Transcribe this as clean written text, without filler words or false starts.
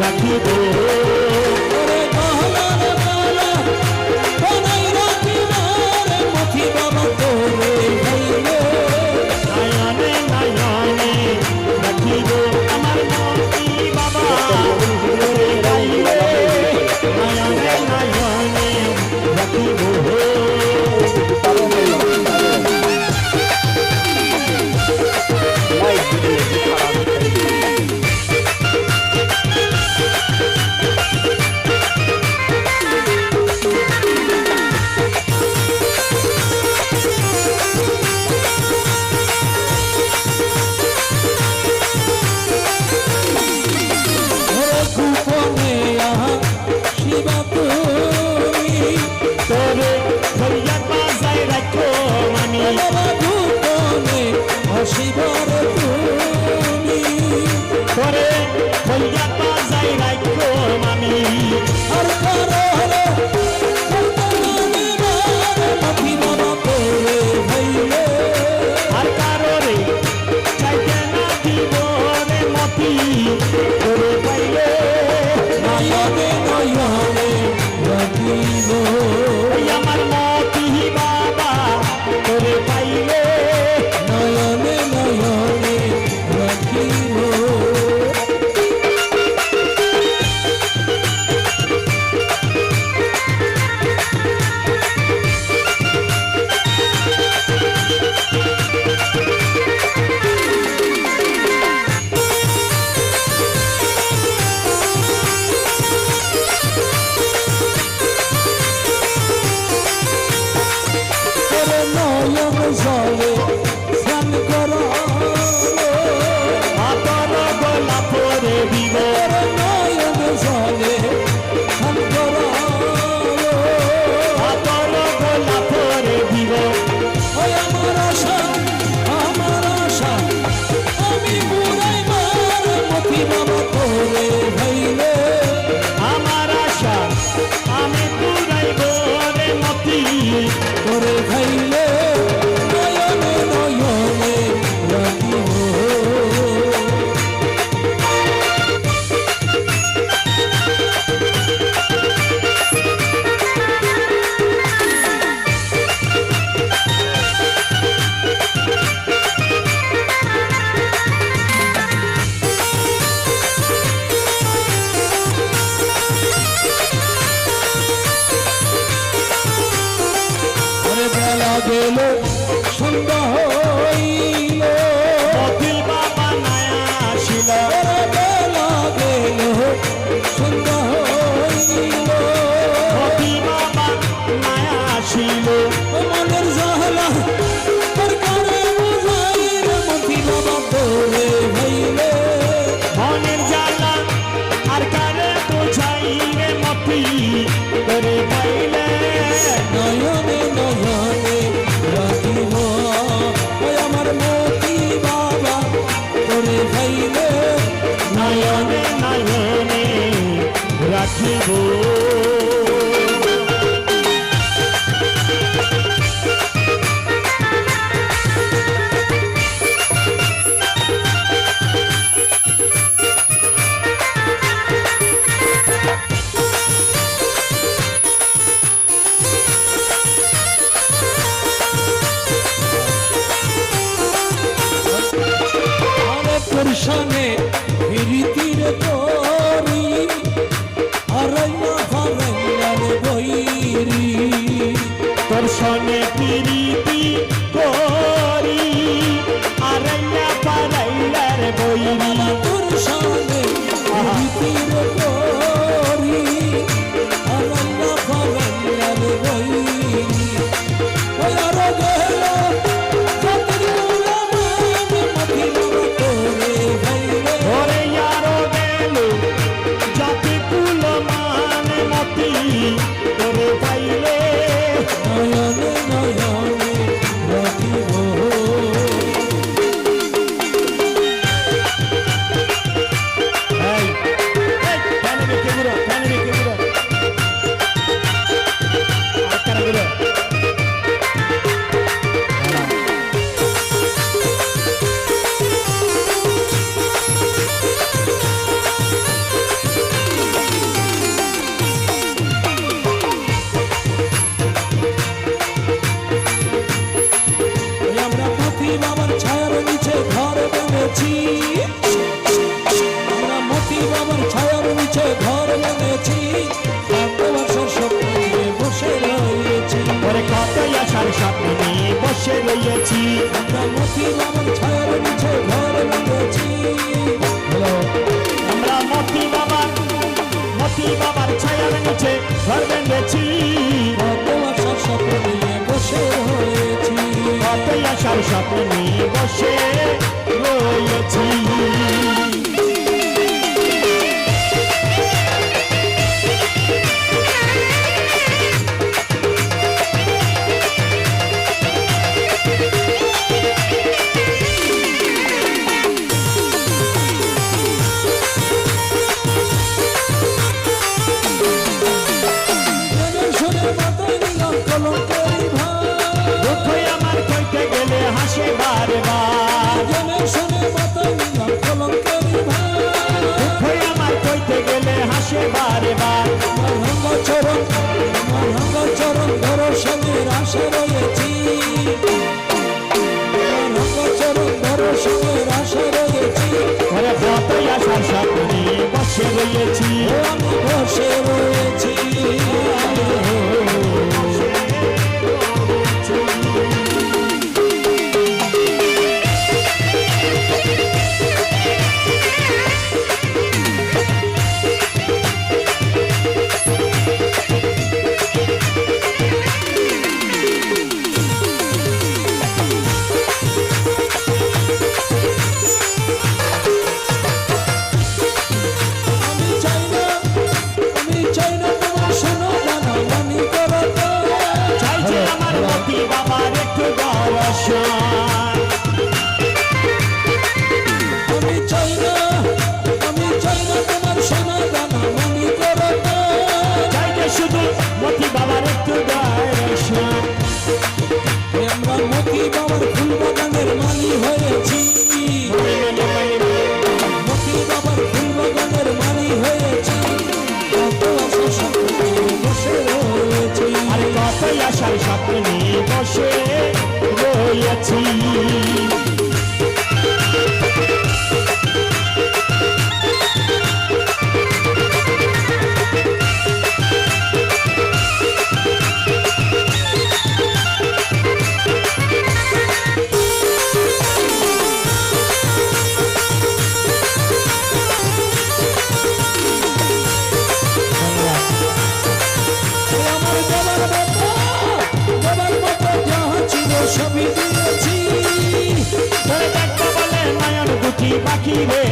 রাখিব ওরে গহনার মালা বানাই রাখিব রে মতি বাবা তোরে ভাইলে নয়নে নয়নে রাখিব আমার মতি বাবা তোরে গাইলে নয়নে নয়নে রাখিব গোপনে আহা শিবা তুমি তোরে ধরিয়া বাজায় রাখো আমি বাবা গোপনে অশিবার তুমি তোরে ধরিয়া বাজায় রাখো আমি আর কারো হলো মতি বাবা তোরে ভাইলে আর কারোরে চাইতে না দিব রে মতি তোরে পাইলে নয়নে নয়নে রাখিব ওই আমার মতি বাবা তোরে পাইলে নয়নে নয়নে রাখিব তোরে নয়ন জলে স্নান করো আতর গোলাপরে দিব তোরে নয়ন জলে স্নান করো আতর গোলাপরে দিব ওই আমার আশা আমি পুরাই মার মতি বাবা তোরে ভাইলে আমার আশা আমি পুরাইব রে মতি তোরে ভাইলে নয়নে নয়নে রাখিব ওরে বেলা গেল সন্ধ্যা হইল মতিল বাবা নায়া আসিল ওরে বেলা গেল সন্ধ্যা হইল মতিল বাবা নায়া আসিল ও মনের জাহলা তোর কারে বুঝাই রে মতি বাবা তোরে ভাইলে মনের জ্বালা আর কারে বোঝাই রে মতি তোরে পাইলে নয়নে নয়নে রাখিব রয়েছি। আমরা মতি বাবার ছায়ার নিচে ঘর বেঁধেছি। আমরা মতি বাবার ছায়ার নিচে ঘর বেঁধেছি। কত আশার স্বপ্ন নিয়ে বসে রয়েছি। কতই আশার স্বপ্ন নিয়ে বসে রয়েছি। জেনে শুনে মাথায় নিলাম কলঙ্কের ভার। দুঃখই আমার কইতে গেলে হাসে বারবার। জেনে শুনে মাথায় নিলাম কলঙ্কের ভার। দুঃখই আমার কইতে গেলে হাসে বারবার। আমার ভাঙা চরণ দর্শনের আশা রয়েছি। আমার ভাঙা চরণ দর্শনের আশা রয়েছি। ঘরে কতই আশার স্বপ্ন নিয়ে বসে রয়েছি। আমি বসে রয়েছি। আমি চাই না তোমার শোনো জানা মানি করো তো। চাইছে আমার মতি বাবার একটু দর্শন। আমি চাই না তোমার শোনো জানা মানি করো তো। চাইছে শুধু মতি বাবার একটু দর্শন। আমরা মতি বাবার ফুল বাগানের মালি হয়েছি। মতি বাবার ফুল বাগানের মালি হয়েছি। কত আশা স্বপ্ন নিয়ে বসে রয়েছি। আর কতই আশার স্বপ্ন নিয়ে বসে রয়েছি। আমার দেবার মতো যাহা ছিল সবই দিয়েছি। তোরে দেখতে বলে নয়ন দুটি বাকি রে